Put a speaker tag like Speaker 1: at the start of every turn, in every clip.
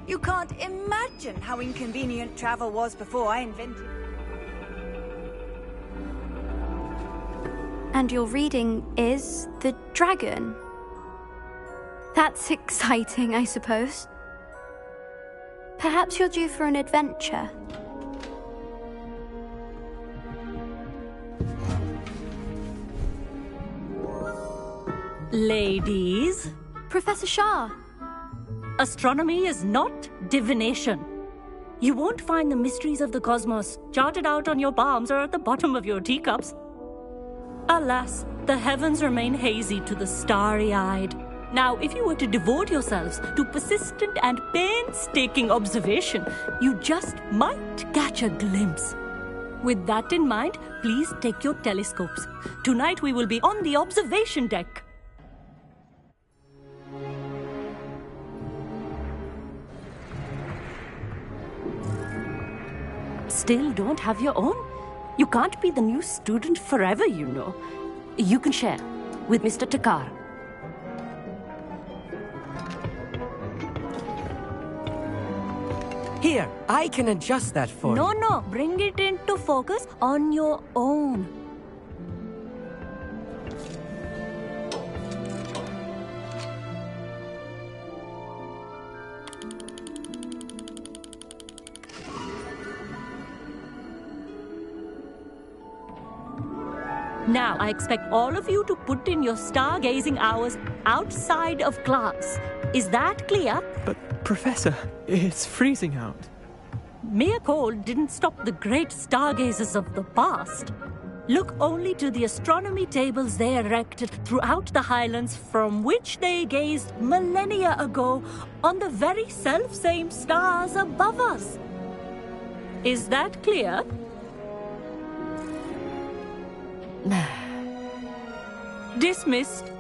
Speaker 1: You can't imagine how inconvenient travel was before I invented it.
Speaker 2: And your reading is the dragon. That's exciting, I suppose. Perhaps you're due for an adventure.
Speaker 3: Ladies,
Speaker 2: Professor Shah.
Speaker 3: astronomy is not divination. You won't find the mysteries of the cosmos charted out on your palms or at the bottom of your teacups. Alas, the heavens remain hazy to the starry-eyed. Now, if you were to devote yourselves to persistent and painstaking observation, you just might catch a glimpse. With that in mind, please take your telescopes. Tonight we will be on the observation deck. Still don't have your own? You can't be the new student forever, you know. You can share with Mr. Takar.
Speaker 4: Here, I can adjust that for you.
Speaker 3: No, bring it into focus on your own. Now, I expect all of you to put in your stargazing hours outside of class. Is that clear?
Speaker 5: But, Professor, it's freezing out.
Speaker 3: Mere cold didn't stop the great stargazers of the past. Look only to the astronomy tables they erected throughout the highlands from which they gazed millennia ago on the very self-same stars above us. Is that clear? Dismissed.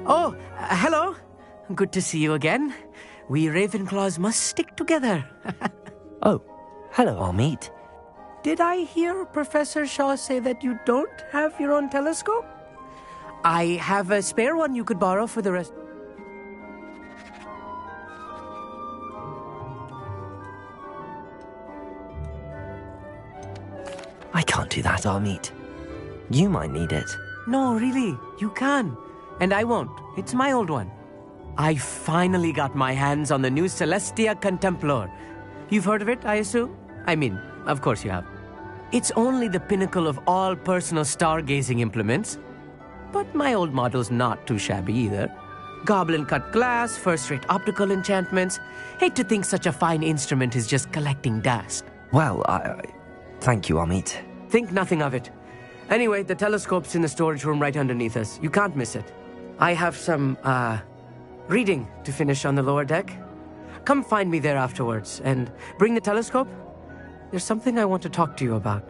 Speaker 4: Oh, hello. Good to see you again. We Ravenclaws must stick together.
Speaker 6: Oh, hello, Amit.
Speaker 4: Did I hear Professor Shaw say that you don't have your own telescope? I have a spare one you could borrow for the rest.
Speaker 6: I can't do that, Amit. You might need it.
Speaker 4: No, really, you can. And I won't. It's my old one. I finally got my hands on the new Celestia Contemplar. You've heard of it, I assume? I mean, of course you have. It's only the pinnacle of all personal stargazing implements. But my old model's not too shabby either. Goblin-cut glass, first-rate optical enchantments. Hate to think such a fine instrument is just collecting dust.
Speaker 6: Well, thank you, Amit.
Speaker 4: Think nothing of it. Anyway, the telescope's in the storage room right underneath us. You can't miss it. I have some, reading to finish on the lower deck. Come find me there afterwards, and bring the telescope. There's something I want to talk to you about.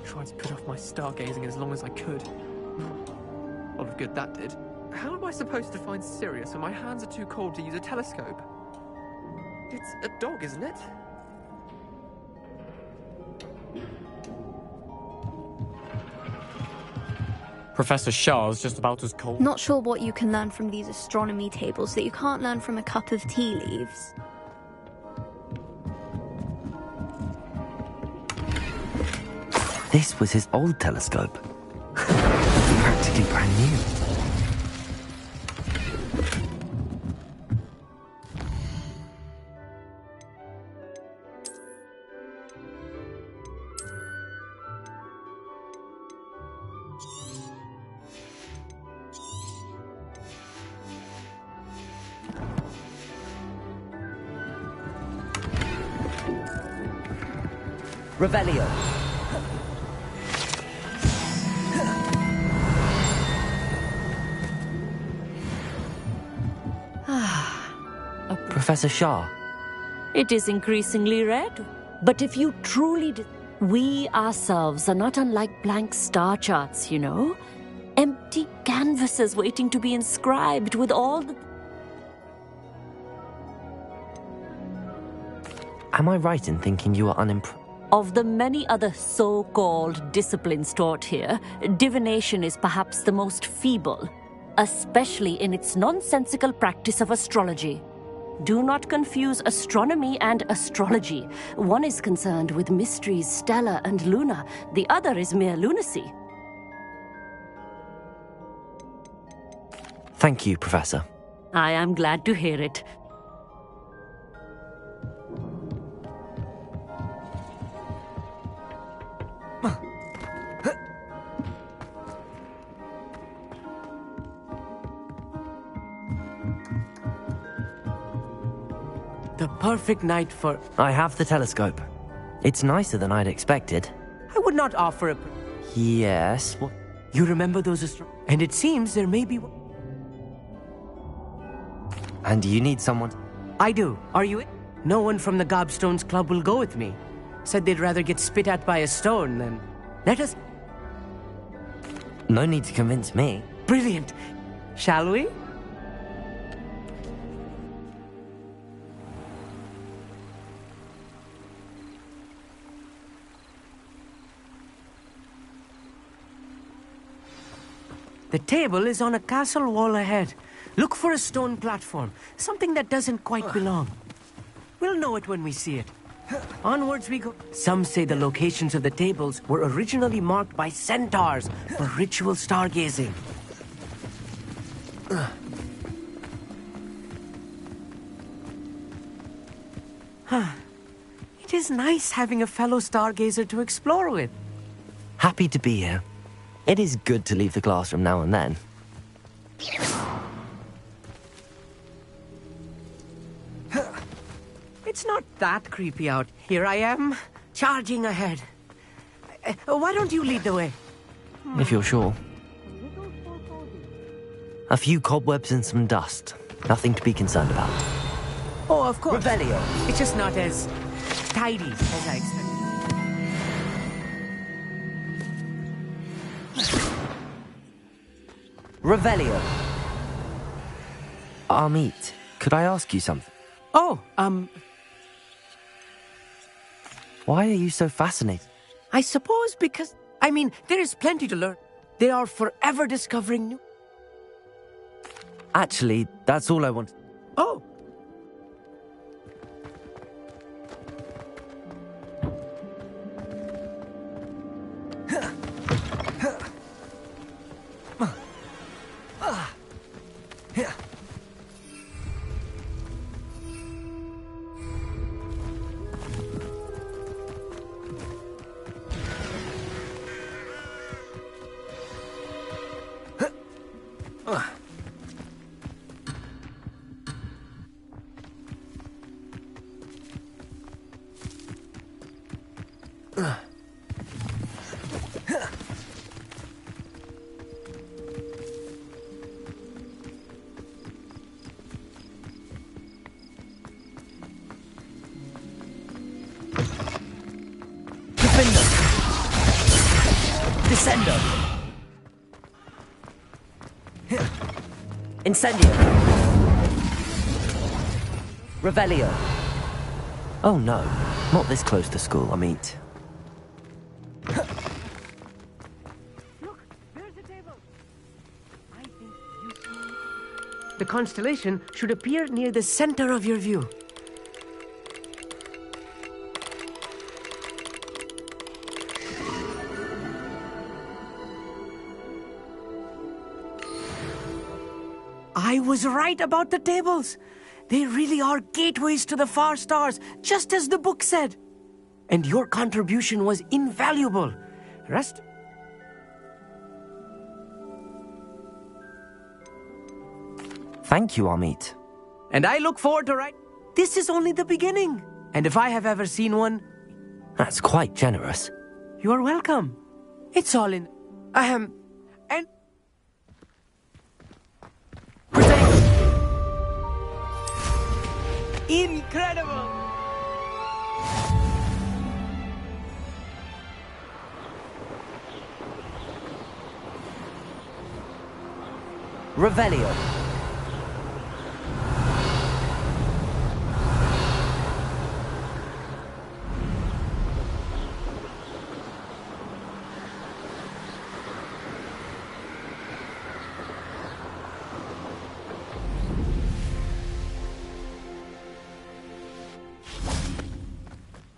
Speaker 5: Tried to put off my stargazing as long as I could. A lot of good that did. How am I supposed to find Sirius when my hands are too cold to use a telescope? It's a dog, isn't it?
Speaker 7: Professor Shah's just about as cold.
Speaker 2: Not sure what you can learn from these astronomy tables that you can't learn from a cup of tea leaves.
Speaker 6: This was his old telescope. Practically brand new. Revelio. Professor Shah.
Speaker 3: It is increasingly red. But if you truly we ourselves are not unlike blank star charts, you know? Empty canvases waiting to be inscribed with all the...
Speaker 6: Am I right in thinking you are unimpressed?
Speaker 3: Of the many other so-called disciplines taught here, divination is perhaps the most feeble, especially in its nonsensical practice of astrology. Do not confuse astronomy and astrology. One is concerned with mysteries stellar and lunar, the other is mere lunacy.
Speaker 6: Thank you, Professor.
Speaker 3: I am glad to hear it.
Speaker 4: The perfect night for...
Speaker 6: I have the telescope. It's nicer than I'd expected.
Speaker 4: I would not offer a...
Speaker 6: Yes. What?
Speaker 4: You remember those And it seems there may be...
Speaker 6: And you need someone...
Speaker 4: I do. Are you in? No one from the Gobstones Club will go with me. Said they'd rather get spit at by a stone than... Let us...
Speaker 6: No need to convince me.
Speaker 4: Brilliant. Shall we? The table is on a castle wall ahead. Look for a stone platform, something that doesn't quite belong. We'll know it when we see it. Onwards we go. Some say the locations of the tables were originally marked by centaurs for ritual stargazing. It is nice having a fellow stargazer to explore with.
Speaker 6: Happy to be here. It is good to leave the classroom now and then.
Speaker 4: It's not that creepy out. Here I am, charging ahead. Why don't you lead the way?
Speaker 6: If you're sure. A few cobwebs and some dust. Nothing to be concerned about.
Speaker 4: Oh, of course.
Speaker 6: Revelio.
Speaker 4: It's just not as tidy as I expected.
Speaker 6: Revelio. Amit, could I ask you something?
Speaker 4: Oh,
Speaker 6: Why are you so fascinated?
Speaker 4: I suppose because, there is plenty to learn. They are forever discovering new...
Speaker 6: Actually, that's all I want.
Speaker 4: Oh.
Speaker 6: Descendo. Incendio. Revelio. Oh no, not this close to school, Amit.
Speaker 4: Look, there's the table. I think the constellation should appear near the center of your view. I was right about the tables. They really are gateways to the far stars, just as the book said. And your contribution was invaluable. Rest.
Speaker 6: Thank you, Amit.
Speaker 4: And I look forward to This is only the beginning. And if I have ever seen one,
Speaker 6: That's quite generous.
Speaker 4: You are welcome. It's all in... and... Incredible!
Speaker 6: Revelio.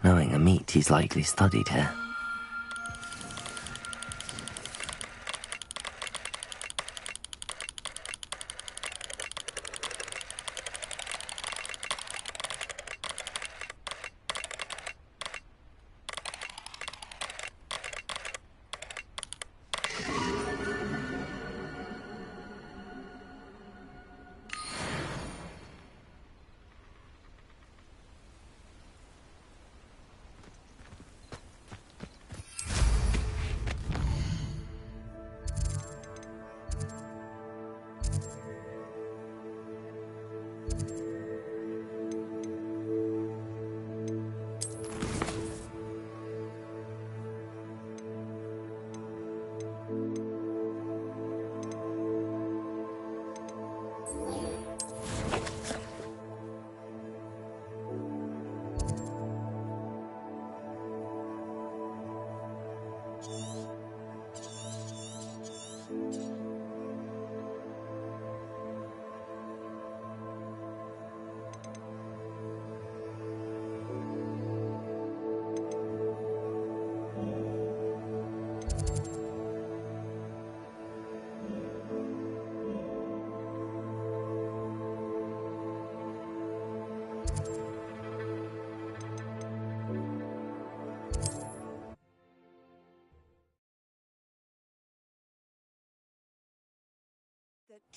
Speaker 6: Knowing a meat, he's likely studied here.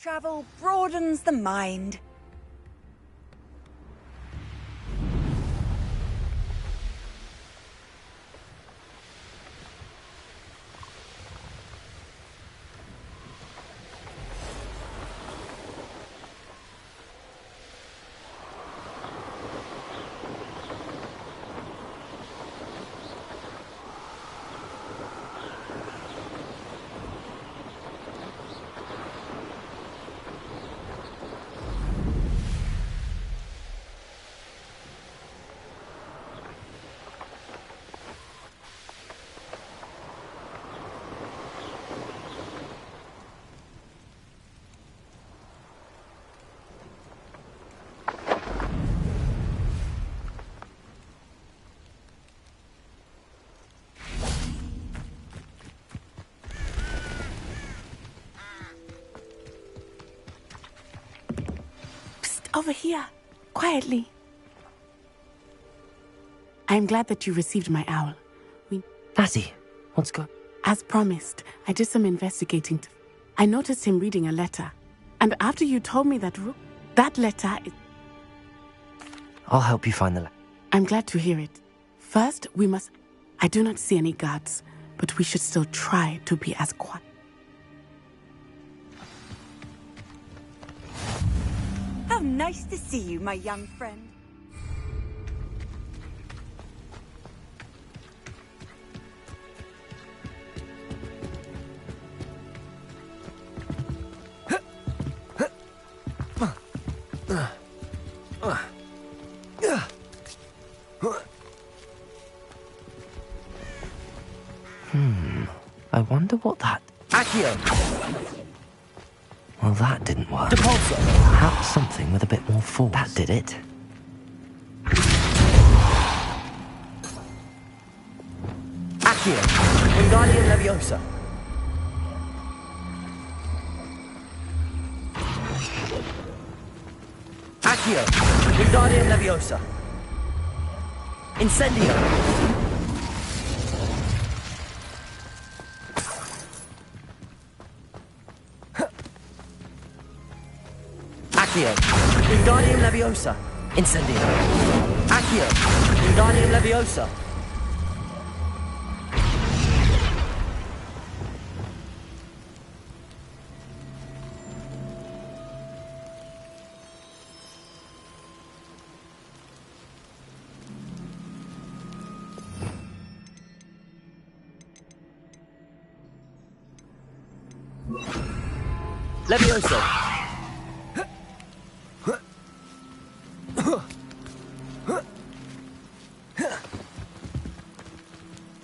Speaker 1: Travel broadens the mind.
Speaker 8: Over here, quietly. I'm glad that you received my owl.
Speaker 6: Lassie, what's going...
Speaker 8: As promised, I did some investigating. I noticed him reading a letter. And after you told me that letter is...
Speaker 6: I'll help you find the letter.
Speaker 8: I'm glad to hear it. First, we must... I do not see any guards, but we should still try to be as quiet.
Speaker 1: How nice to see you, my young friend.
Speaker 6: I wonder what that...
Speaker 4: Accio!
Speaker 6: Well, that didn't work.
Speaker 4: Depulso!
Speaker 6: Perhaps something with a bit more force. That did it.
Speaker 4: Accio! Wingardium Leviosa! Accio! Wingardium Leviosa! Incendio! Accio! Wingardium Leviosa! Incendio! Accio! Wingardium Leviosa!
Speaker 6: Levioso!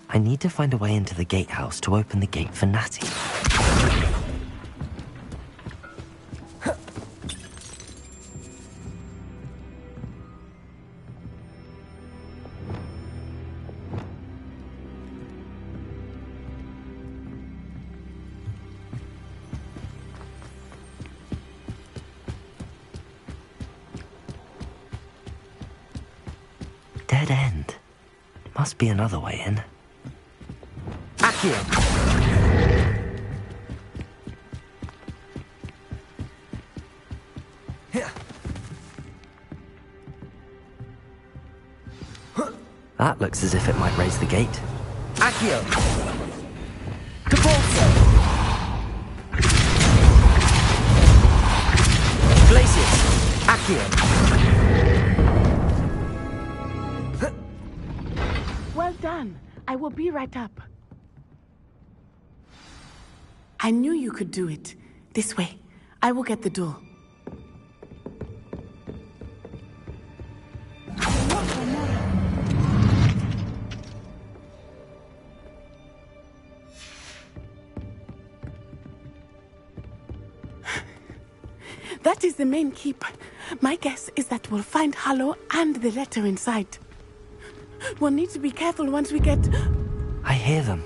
Speaker 6: I need to find a way into the gatehouse to open the gate for Natty. Dead end. Must be another way in. Accio! That looks as if it might raise the gate. Accio! Capulso! Glacius! Accio!
Speaker 8: Well done. I will be right up. I knew you could do it. This way. I will get the door. That is the main keep. My guess is that we'll find Harlow and the letter inside. We'll need to be careful once we get...
Speaker 6: I hear them.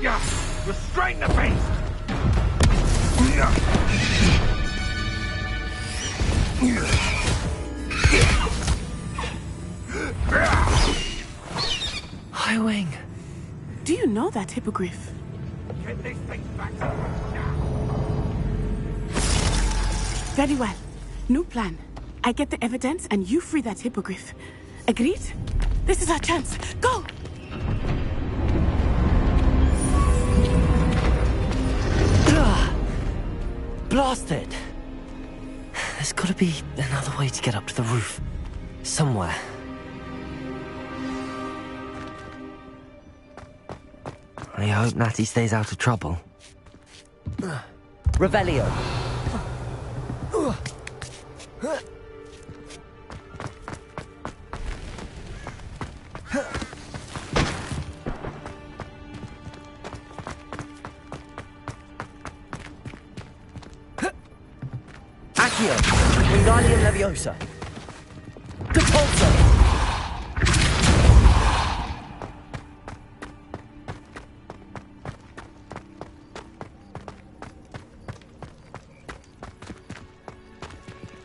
Speaker 9: Yeah! Restrain the beast!
Speaker 6: Highwing!
Speaker 8: Do you know that hippogriff?
Speaker 9: Get this thing back!
Speaker 8: Very well. New plan. I get the evidence and you free that hippogriff. Agreed? This is our chance. Go!
Speaker 6: Blasted! There's gotta be another way to get up to the roof. Somewhere. I hope Natty stays out of trouble. Revelio! Accio! Wingardium Leviosa! Capulso!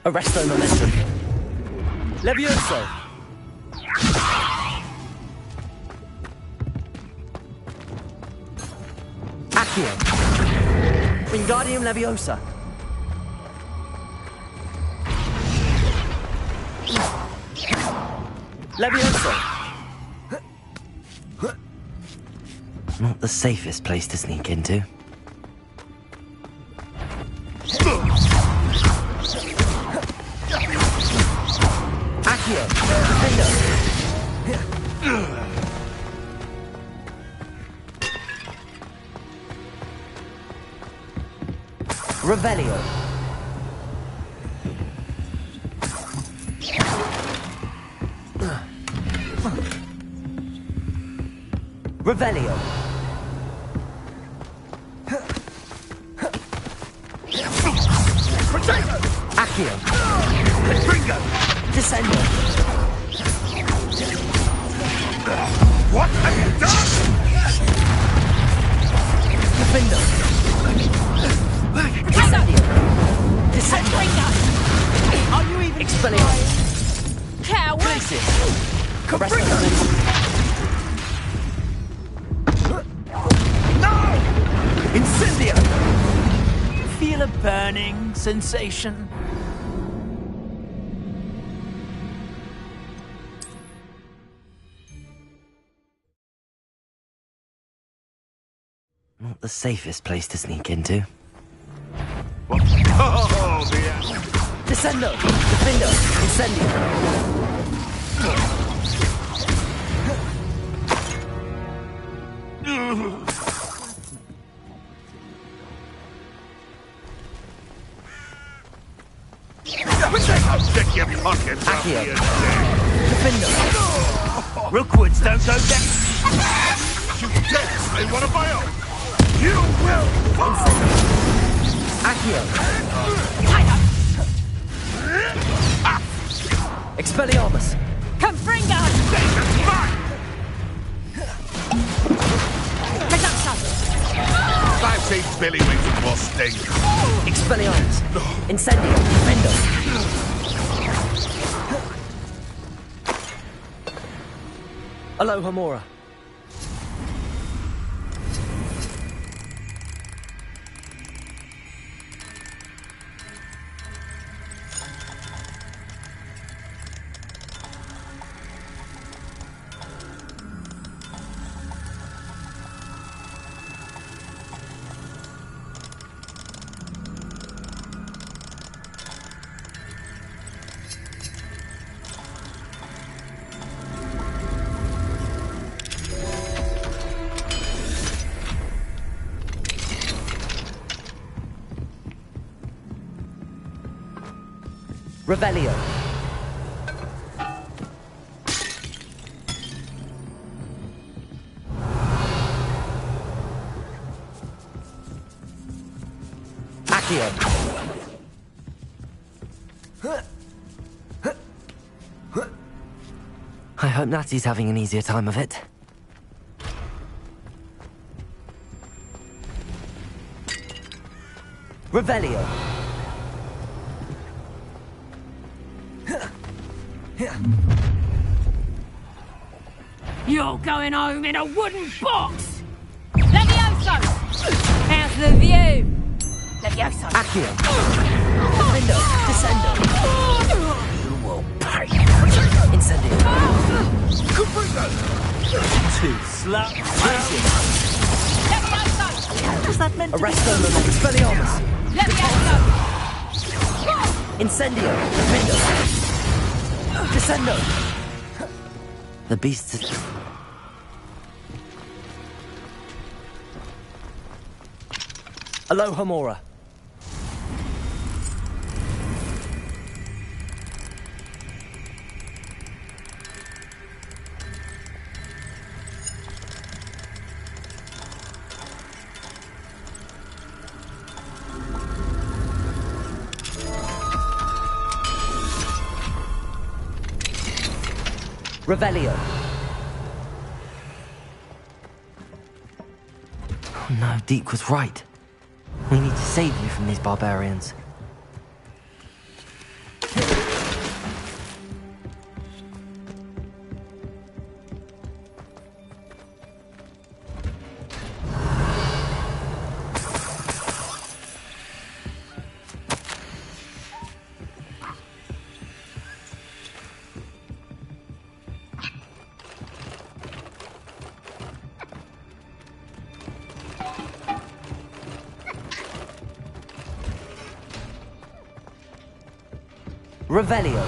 Speaker 6: Arresto Momentum! Levioso! Accio! Wingardium Leviosa! Levioso! Not the safest place to sneak into. Accio! Defender! Revelio! Revelio! Accio! Descendo!
Speaker 9: What have you done?
Speaker 6: Defender! Descendo! Are you even Expelliarmus!
Speaker 1: Coward!
Speaker 6: Glacius! Caressa! Incendio!
Speaker 10: Feel a burning sensation?
Speaker 6: Not the safest place to sneak into.
Speaker 9: What? Oh, yeah.
Speaker 6: Descendo! Defendo! Incendio!
Speaker 9: I'll check your pockets after
Speaker 6: Accio.
Speaker 9: you're dead.
Speaker 6: Defender. Rookwoods don't go down.
Speaker 9: You dare say one of my own? You will fall!
Speaker 6: Accio. Expelliarmus.
Speaker 3: Confringo!
Speaker 9: That's mine! I've seen Billy Wings with more sting.
Speaker 6: Expelliarmus. Incendio. Defender. Aloha Mora. Revelio. Accio. I hope Natty's having an easier time of it. Revelio.
Speaker 3: You're going home in a wooden box! Levioso! How's the view? Levioso!
Speaker 6: Accio. Defendo. Descendo. You will pay. Incendio.
Speaker 10: Too slow.
Speaker 3: Levioso!
Speaker 10: Was that meant to be?
Speaker 6: Arresto Moment. Expelliarmus.
Speaker 3: Levioso!
Speaker 6: Incendio. Defendo. Descendo. The beast is... Aloha Mora. Revelio. Oh no, Deke was right. We need to save you from these barbarians. Revelio.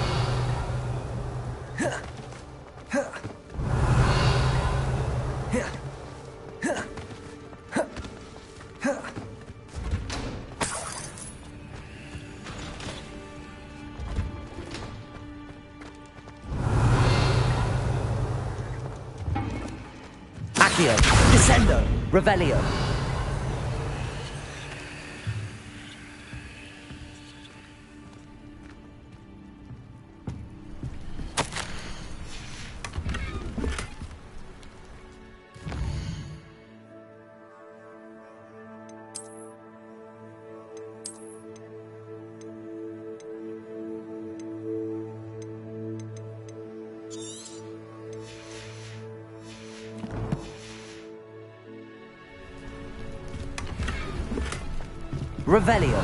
Speaker 6: Accio. Descendo. Revelio. Revelio.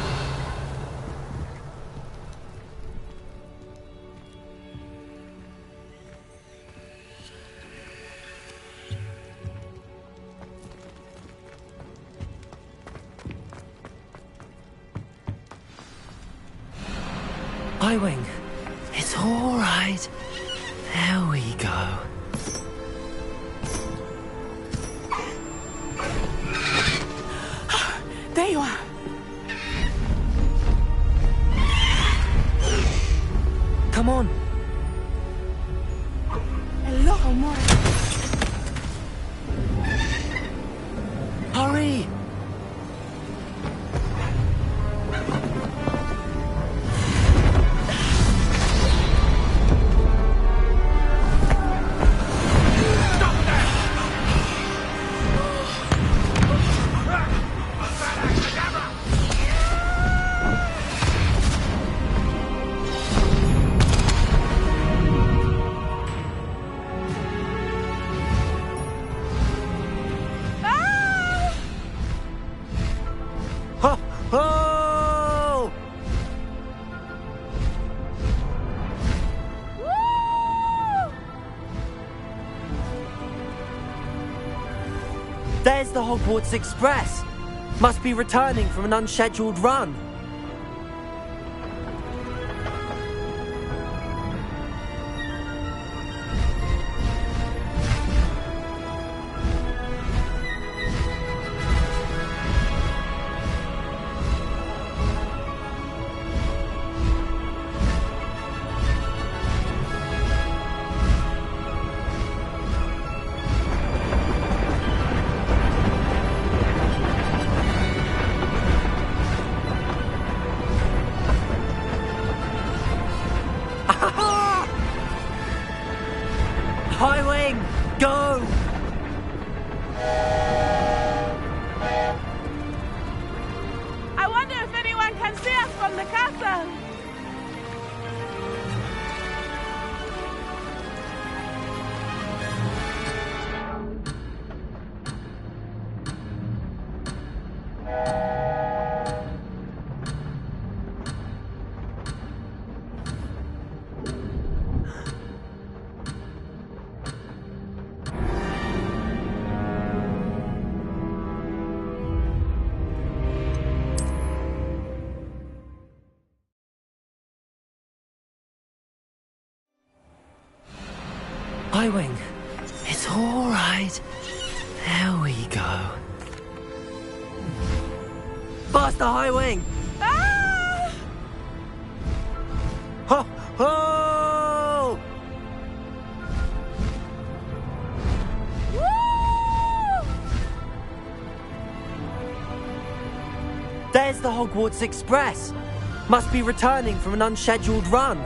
Speaker 6: I-Wing. It's all right. There we go.
Speaker 8: There you are.
Speaker 6: Come on.
Speaker 8: Hello, more.
Speaker 6: Hurry! Ho! Ho! There's the Hogwarts Express. Must be returning from an unscheduled run. Highwing, go!
Speaker 8: I wonder if anyone can see us from the castle.
Speaker 6: Highwing, it's all right. There we go. Faster, Highwing!
Speaker 8: Ah!
Speaker 6: Ho! Ho!
Speaker 8: Woo!
Speaker 6: There's the Hogwarts Express. Must be returning from an unscheduled run.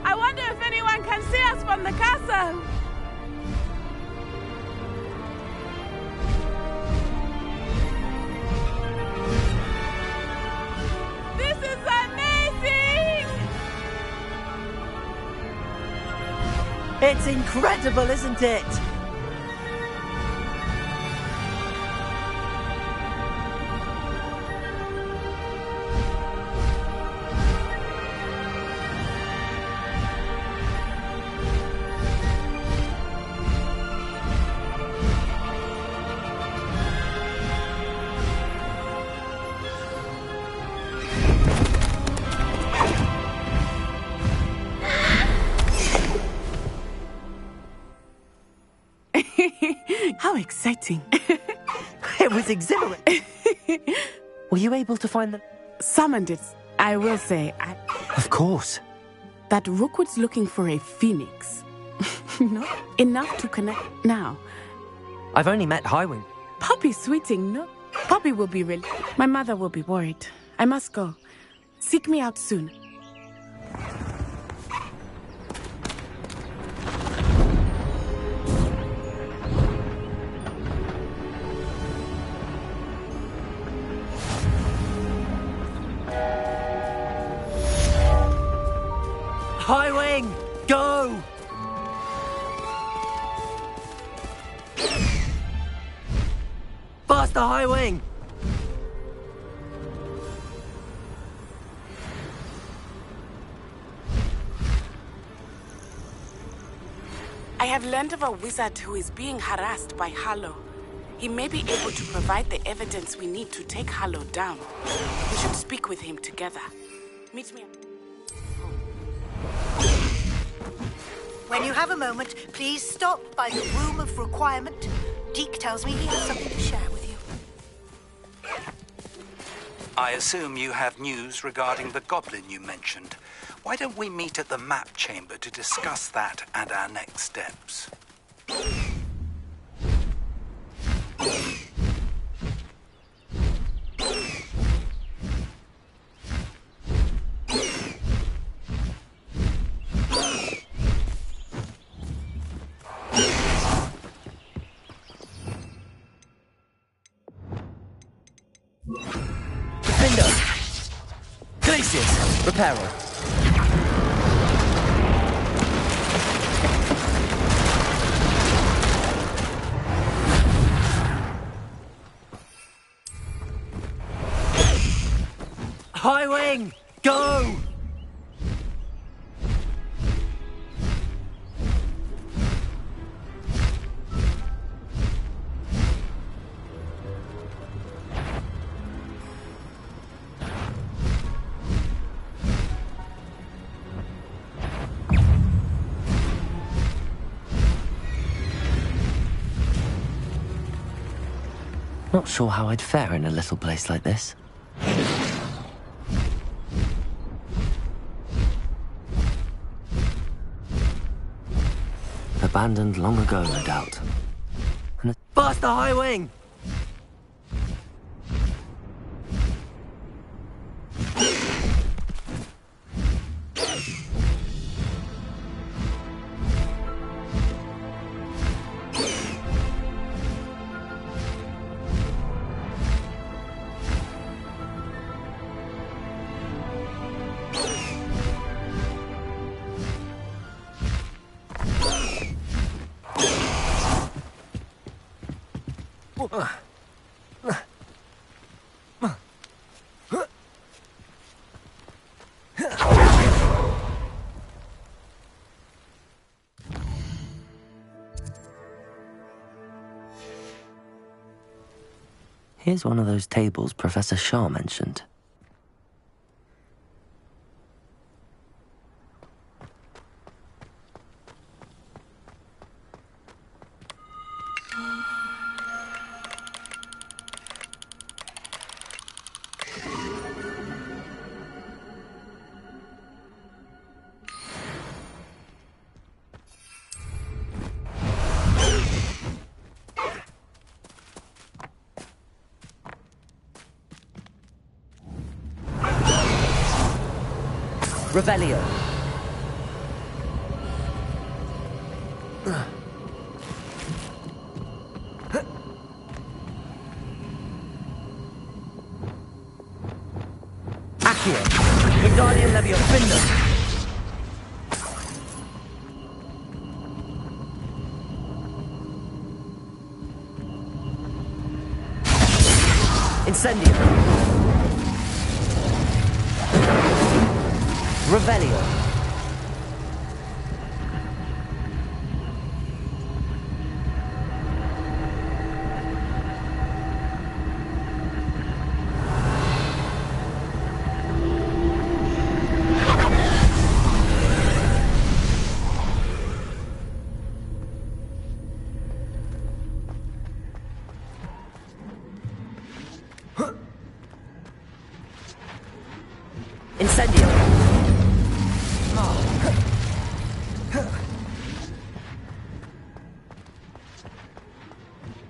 Speaker 8: I wonder if anyone can see us from the castle. This is amazing!
Speaker 6: It's incredible, isn't it?
Speaker 8: How exciting.
Speaker 6: It was exhilarating. Were you able to find the...
Speaker 8: Summoned it, I will say.
Speaker 6: Of course.
Speaker 8: That Rookwood's looking for a phoenix. No? Enough to connect now.
Speaker 6: I've only met Highwing.
Speaker 8: Poppy sweeting, no? Poppy will be real. My mother will be worried. I must go. Seek me out soon.
Speaker 6: Highwing, go!
Speaker 4: Past the high wing!
Speaker 8: I have learned of a wizard who is being harassed by Harlow. He may be able to provide the evidence we need to take Harlow down. We should speak with him together. Meet me.
Speaker 11: When you have a moment, please stop by the Room of Requirement. Deke tells me he has something to share with you.
Speaker 12: I assume you have news regarding the goblin you mentioned. Why don't we meet at the map chamber to discuss that and our next steps?
Speaker 6: Glacius, repairer.
Speaker 4: High wing! Go!
Speaker 6: Not sure how I'd fare in a little place like this. Abandoned long ago, no doubt.
Speaker 4: Past the high wing!
Speaker 6: Here's one of those tables Professor Shaw mentioned.
Speaker 4: Revelio. Accio. Wingardium Levio. Findus. Incendio. Revelio. Incendio.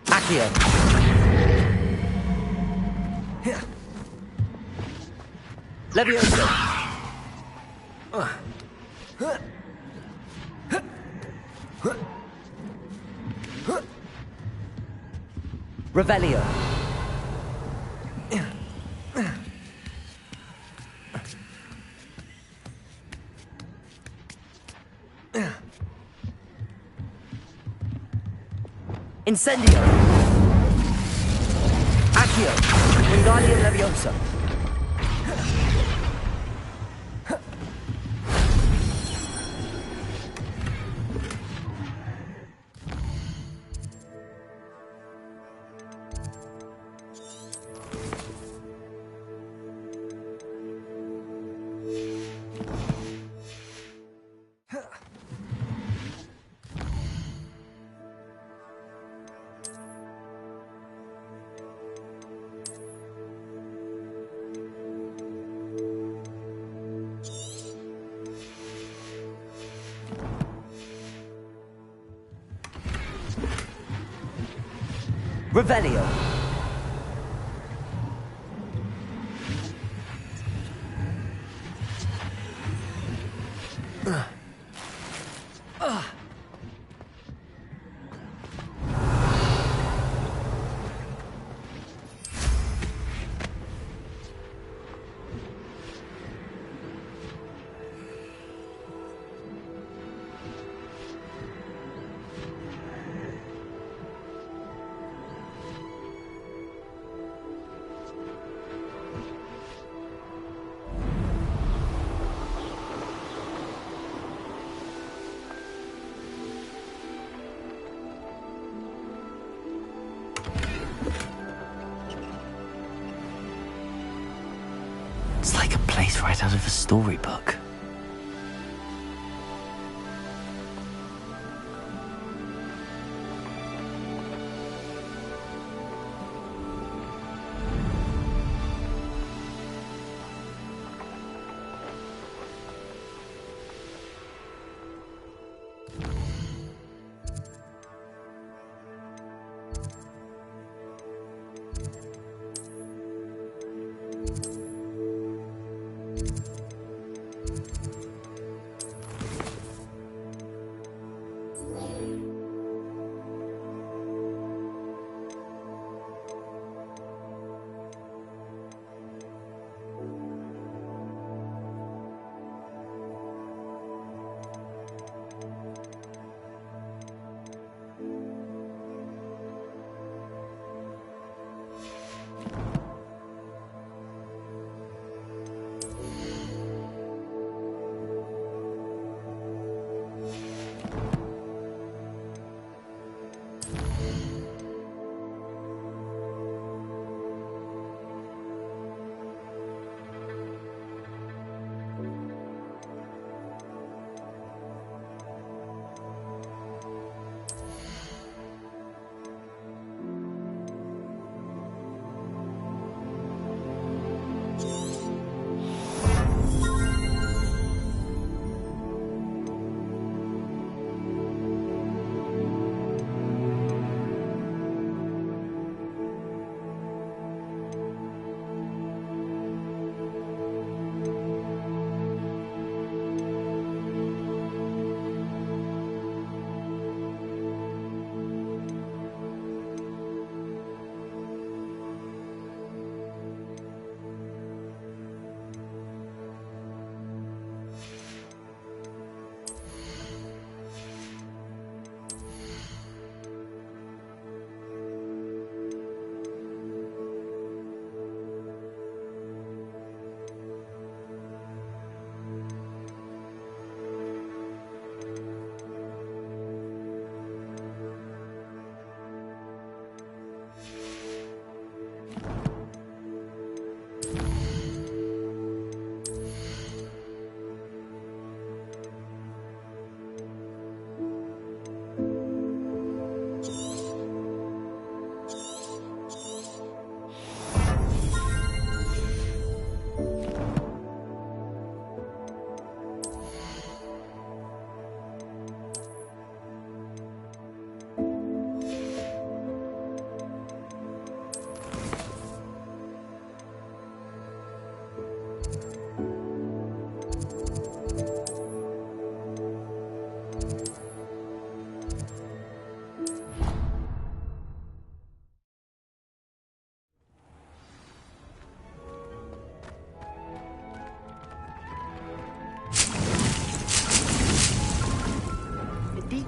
Speaker 4: Accio. Levioso. Revelio. Incendio.
Speaker 6: Accio. Wingardium Leviosa. Revelio. It's like a place right out of a storybook.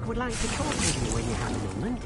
Speaker 13: Would like to talk with you when you have a moment.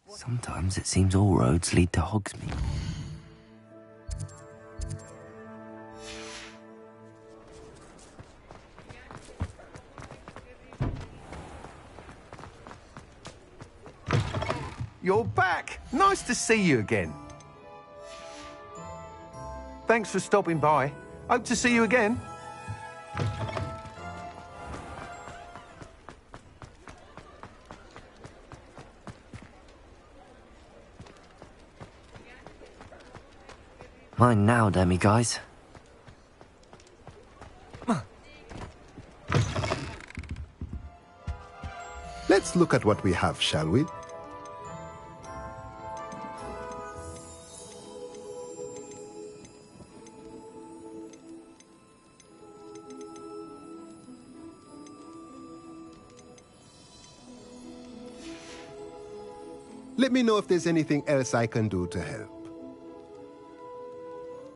Speaker 6: Sometimes it seems all roads lead to Hogsmeade.
Speaker 9: You're back! Nice to see you again. Thanks for stopping by. Hope to see you again.
Speaker 6: Mine now, Demi guys.
Speaker 14: Let's look at what we have, shall we? Let me know if there's anything else I can do to help.